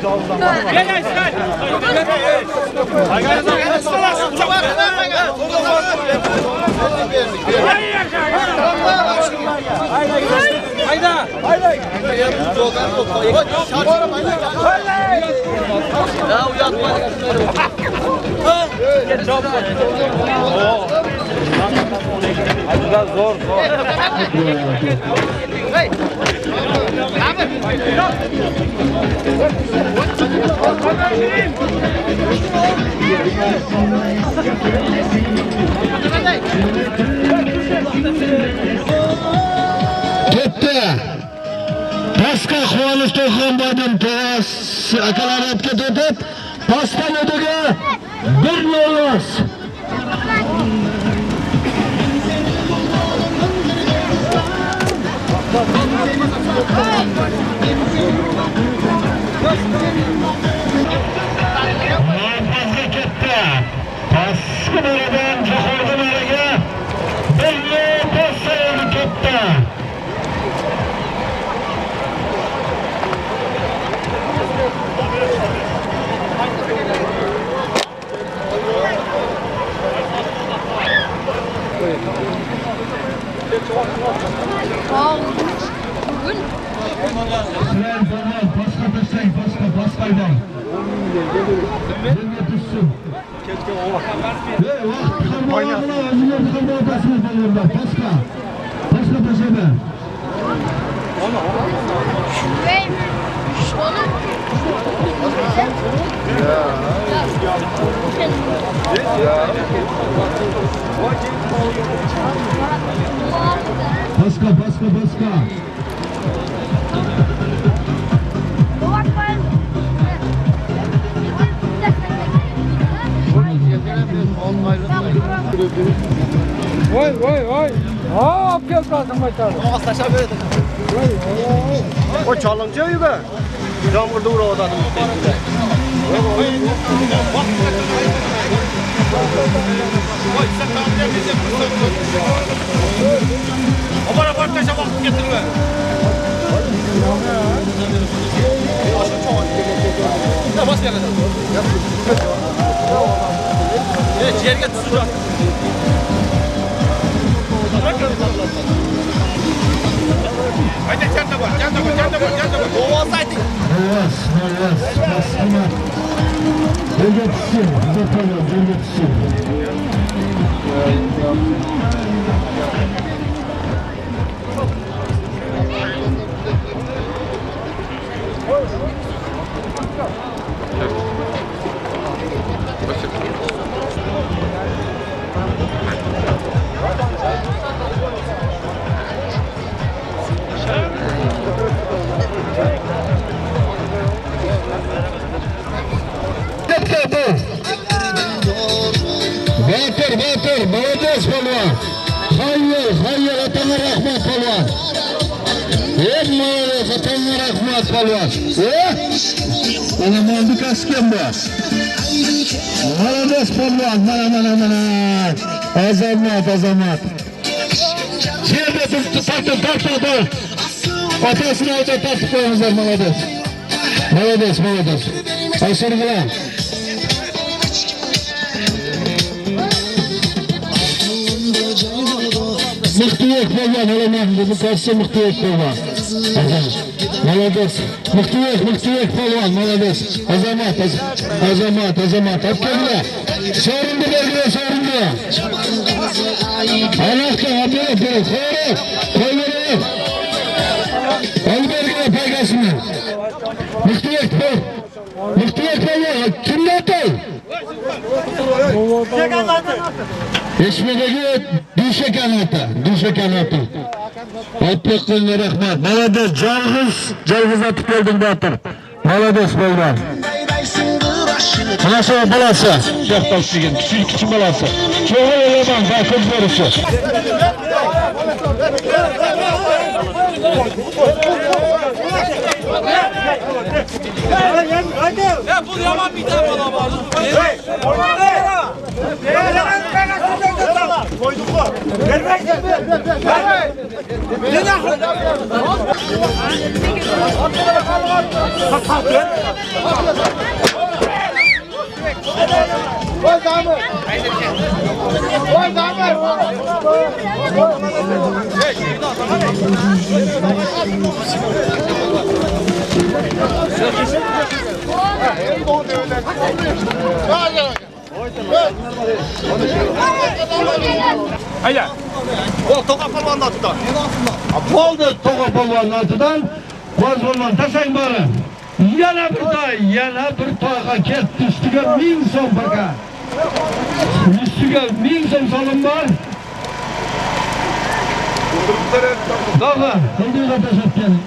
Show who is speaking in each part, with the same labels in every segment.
Speaker 1: Zor.
Speaker 2: Gitti. Paska Xuvanish To'xonboydan To'g'as akalarga o'tib, pasdan o'tiga 1-0. Muhammazga ketdi. Paska bo'ladan Jahongirga 1-0 pas sayilib ketdi. Baska.
Speaker 1: Oy. Hop kelsin başladı.
Speaker 3: Ağızlaşa böyle. O çalımcı ya be. Yağmurda uğradı adam. Aman apartaşa vakit getirme. Ya bas gelin. Evet, ciğerge tutacak. Haydi can da var. Boğazaydık.
Speaker 2: Batır, молодец polvon. Hayır, atana rahmat polvon. Молодец, atana rahmat polvon. Mana moldu kasken bu. Молодец polvon, mana. Azamat. Yerda tartib. Otasini aytib tartib qo'yingizlar, молодец. Aysir bilan. Mıhtiyek polvon, olaman, bu karşı mıhtiyek polvon. Молодец. Mıhtiyek polvon, молодец. Azamat. Hepkele. Sorundu belgile, sorundu. Allah'ta haberi, koyları. Belgile paygasını. Mıhtiyek polvon, kimde atıl? Eşmedeki düşe kanatı. Atlıklarına rahmat. Молодец, Calgız atıp geldin Batır. Молодец polvon. Nasıl balası? Şahtal sigin, küçük balası. Çoğu eleman, bakın verirse.
Speaker 3: Ya bu yaman bir tane bana var. Koyduk mu? Hayda. O toka palvandan tutar.
Speaker 2: Oldu toka polvanın altıdan. Bozbolman tasayın bari. Yana bir toyga ketdi. Üstüge 1000 so'm baka. Üstüge 1000 so'm solun var. Dağa, hındıga tasat gelin.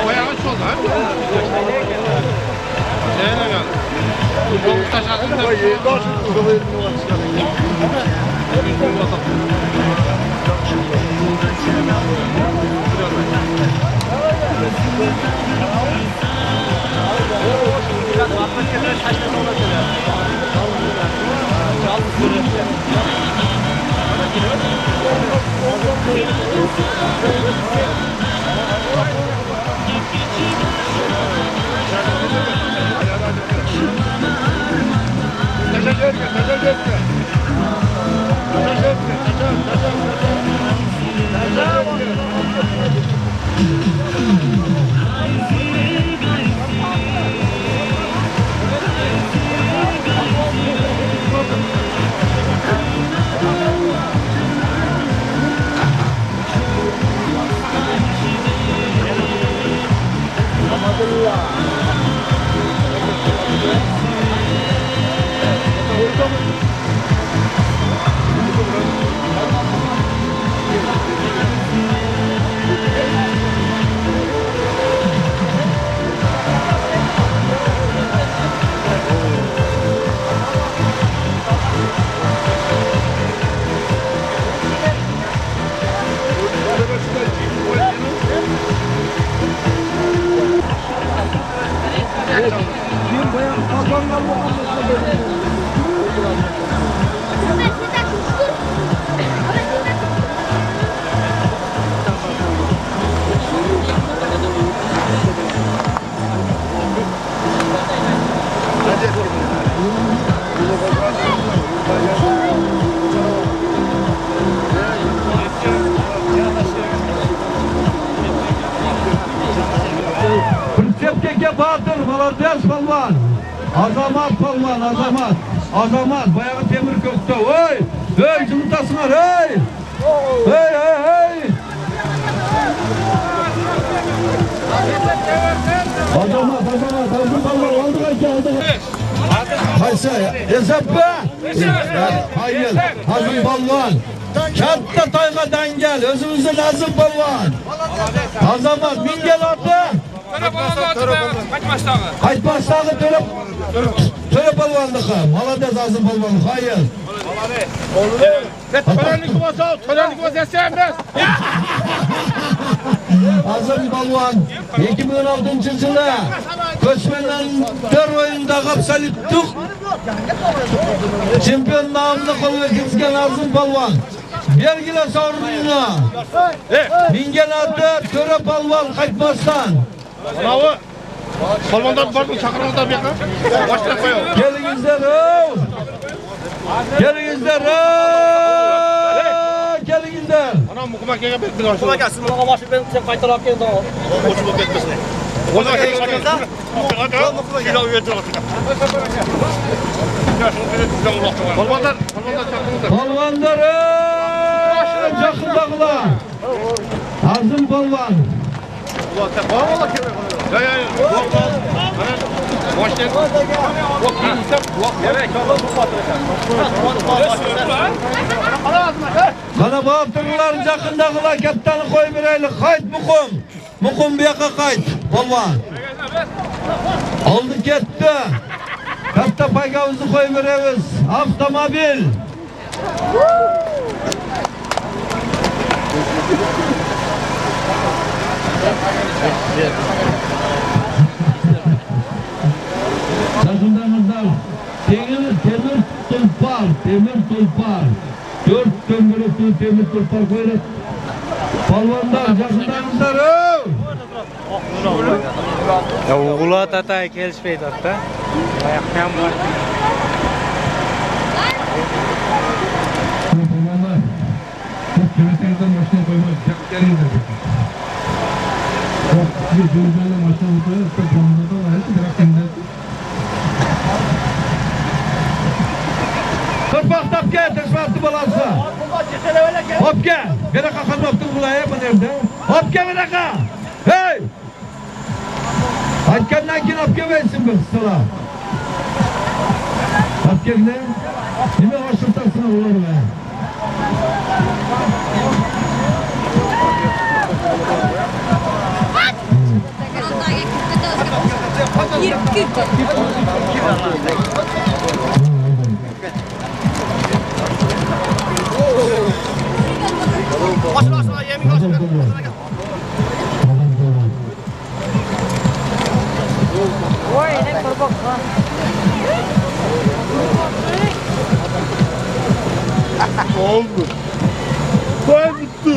Speaker 3: Bayağı aç oldu ha. Şeyine geldi. Çok taşadın da. Prinsepkeke Bahadır, Молодец Palvan. Azamat Palvan, Azamat. Azamat, bayağı temir kökte. Oy! Hey, cımıtasınlar, hey! Hey, hey, hey! Azamat, Azam Palvan, aldık ki aldık. Haysa, hesapla. Hayır, Azam Palvan. Katta toygadan gel, özümüzün Azam Palvan. Azamat, min gel atı. Kaçmaçtағы töre palvanlıqı. Молодец Azam Palvan, hayır. Törenlik olsa, törenlik olsa sevmez.
Speaker 2: Azam Palvan 2016 yılı Köçmenler oyunda kapsalıttık. Çempiyon namını koluna geçken Azam Palvan. Belgile sorununu. Mingen atı töre palvan kaçmazsan.
Speaker 4: Bravo. Salmandan var mı? Çakırımızda bir yakın. Başına koyalım.
Speaker 2: Gelinizler Gelinizler Gelinizler.
Speaker 4: Anam mukuma kega bir başına.
Speaker 5: Kolay gelsin. Bana başı ben sen kaytarap geldim.
Speaker 4: Boşu beklesin. O da kega başına. Kilo üyedir başına. Balvanlar çakırımızda.
Speaker 2: Palvanlar Cakındağlar. Azım palvan.
Speaker 4: Ya. Hoş geldin.
Speaker 2: Kana bağırtırlar Cakındağlar kaptanı koy bireyli. Kayıt mukum. Mukum bir yaka kayıt. Palvan. Aldı gitti. Kapta paygavızı koy bireyiz. Avtomobil. Cakındağlar. Temir tulpar. 4 döngülüklü temir tulpar koyuyor. Palvanlar Cakındağlar.
Speaker 1: Ya oğula tata kelishmaydi hatta. Ayakdan var.
Speaker 3: Palvanlar. Çok kilometreden başına koymak. Yaklarıydı. Çok bir dönüşlerden başına koyuyor. Çok bombadan var. Bırak kendisi.
Speaker 2: Kırpak tapke, teşvatlı balansı. Hopke, bir dakika kalmaktın bulaya mı nerede? Hopke bir dakika. Hey! Hakkenden kin hopke versin bu sıra. Hopke ne? Yine hoşçurtarsın olur be.
Speaker 5: Başına yemin olsun.
Speaker 4: Oldu. Vay mutlu.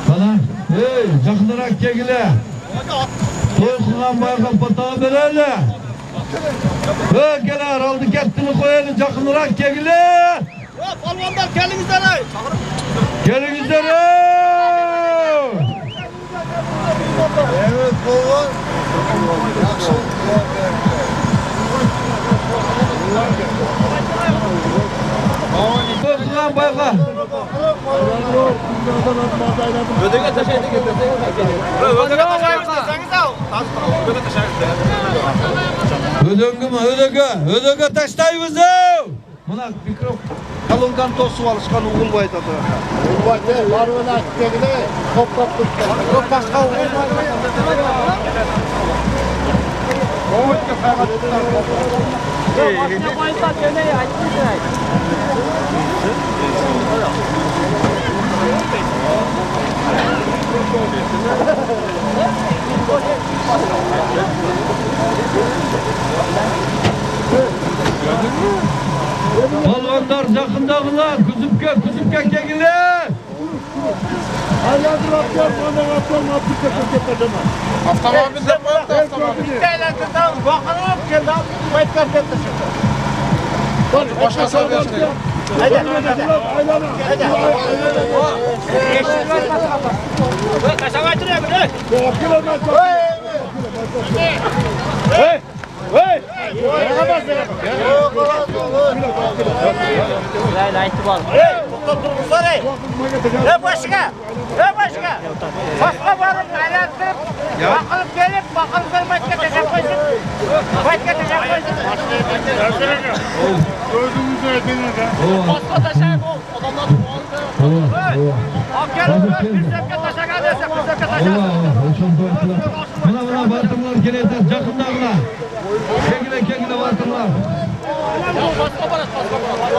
Speaker 2: Bana, hey, Cakındırak kegile. Soykulan baykan patağı bereli. Hey, geler aldı gettini koyalım Cakındırak kegile.
Speaker 5: Palvanlar kendinizden ay.
Speaker 2: Gelin üzere.
Speaker 4: Evet baba.
Speaker 2: Soykulan baykan.
Speaker 5: Ödege taşıydı getirdi. Ödege taşıymış deseniz al. Ödege taşıymış.
Speaker 2: Ödöngü mü? Ödöge taştayımızı. Buna mikrofon.
Speaker 4: Kalıngan tosu alışkan oğul boyut adı. Oğul boyut değil, var öyle açtıklarını toplayıp tuttu. Yok başka oğul boyut. Oğul ki fayda
Speaker 2: Balvanlar Cakındağlar, kuzupke kegile.
Speaker 4: Avtomobil de koyup da avtomobil. Başka sefer işte.
Speaker 5: Kaşa kaçırıyor bir. Ne başka? Başka varıp ayartıp, bakılıp gelip, bakılıp başka teşekkür koysun. Başka teşekkür koysun.
Speaker 4: Gözümüzü ödünür ha.
Speaker 5: Başka taşak o, adamlar doğru. Akyarın bir sefer taşak alırsa, bir sefer taşak.
Speaker 2: Buna batımlar gerekler Cakındağlar. Kegile batımlar.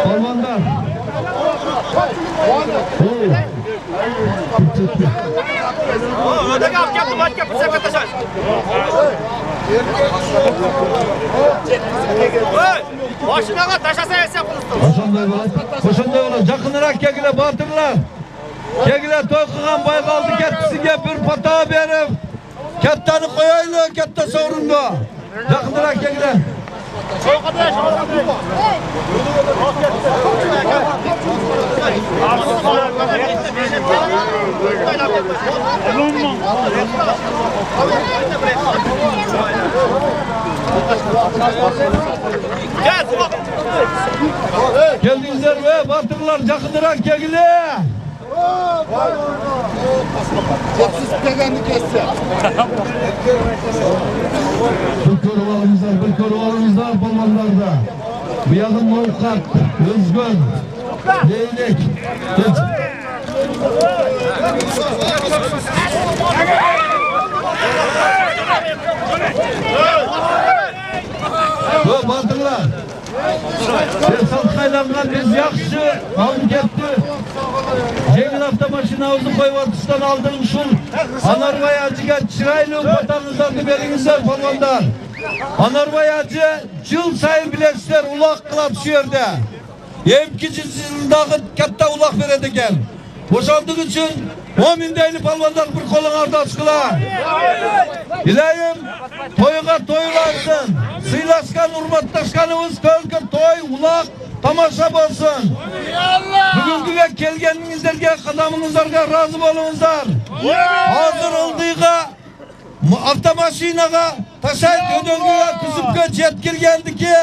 Speaker 2: Balvanlar.
Speaker 5: Ödege af yaptı, başka bir sefer taşak. Başına taşasa etse bulursun.
Speaker 3: Oşonday bolat. Jakыныraak kegile batırlar. Kegile toy kılgan Baykaldı kettisiga bir pata berip kattani koyaylı katta sovrunda. Jakыныraak kegile. Geldinizler ve batırlar jakыныraak kegile.
Speaker 4: Cetsiz tegenli kesse.
Speaker 3: Bir koruvalımızlar balmanlarda. Bu yakın Volkat, Özgün, Leylek. Bu batırlar. Esat kaylangan biz yakışı alın ketdi. Jengil avtomaşina ağzı koyup atıştan aldırın şul. Anarbay acıga çıraylı vatanınızlarını veringizler palvanlar. Anarbay acı yıl sayın bilesizler ulak kılap şu yerde. Emki yıldağı katta ulak veredi gel. Boşaldığı için 10 deyli palvanlar bir kolun ardı açkıla. İlayim toyuğa toyulansın. Sıylaşkan, urmatlaşkanımız kölkür toy, ulak, tamaşa bolsun. Bugünküge kelgeningizlerge, kadamınızlarga razı bolunuzlar. Hazır olduğuga, avtomaşinaga, taşay dödölgüge, kızıpga jetkirgendiki,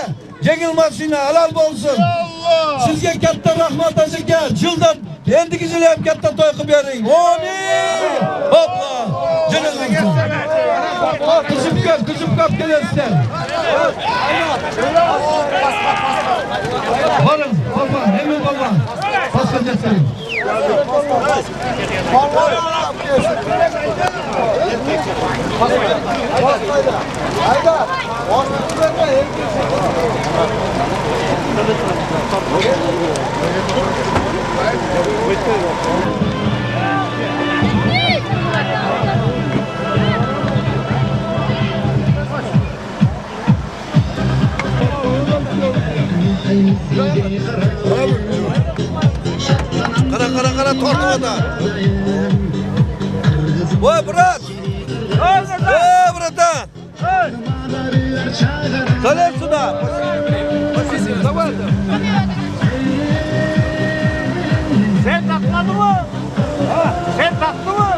Speaker 3: jengil maşina halal bolsun. Sizge katta rahmat azike, jılda endiki jıl hem katta toy kıp bering. Amin! Hopla! Jınızın. Kızıpga gelesizler. Varın, balvan, emin balvan. Başka jetlerim.
Speaker 2: Kara tortuvada. Vay brat. Vay bratan. Salam suda.
Speaker 5: Sen takmadın mı? Sen taktın mı?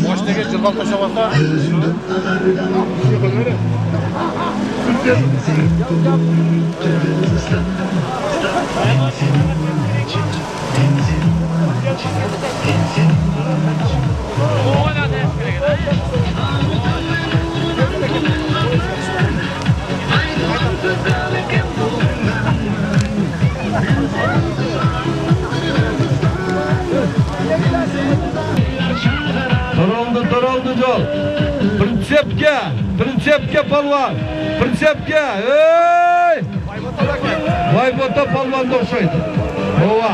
Speaker 5: Boştaki cırban taşamazda.
Speaker 3: Toroldu yol. Prinsepke palvan. Prinsepke. Ey! Baybota palvan da okşaydı. Ova.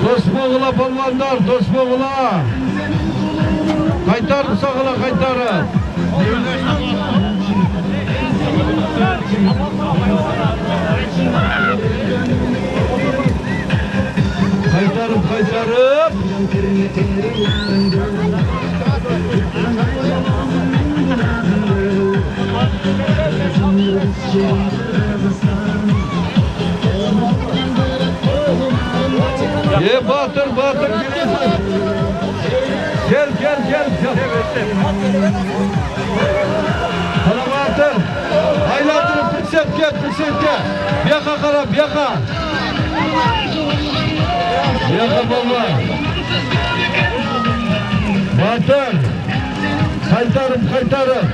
Speaker 3: Dosmoğula palvanlar, Dosmoğula. Kaytarın sağına kaytarın. Kaytarıp. Ye batır gel. Bana batır. Haylatını Prinsepke. Biyaka kara, biyaka. Biyaka baba. Batır. Kaytarım.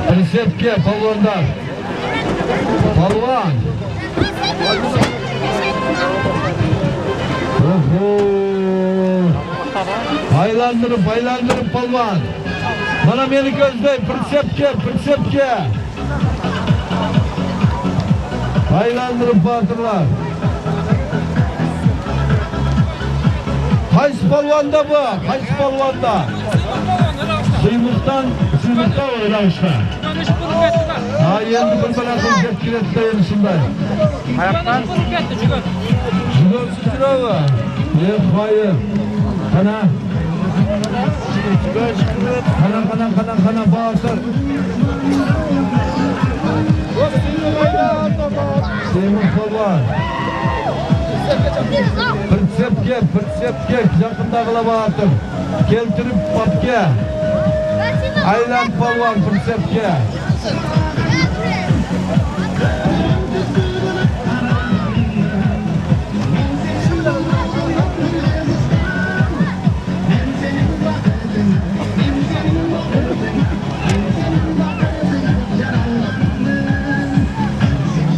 Speaker 3: Prinsepke palvandan. Palvan. Oho. Haylandırın palvan. Bana beni gözleyin. Prinsepke. Haylandırın batırlar. Hays palvanda bu. Hays palvanda. Sıymıktan oynamışlar. Ha yendi bir bırakın ketkiretle yenisinde.
Speaker 1: Ayaktan.
Speaker 3: Jügör sıçrava. Hayır. Kana batır. Sıymık palvan. Prinsepke. Yakındağıla batır. Keltirip papke. Aylan palvan Prinsepke.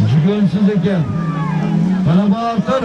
Speaker 3: Cügönsüz eken. Bana bağırtır.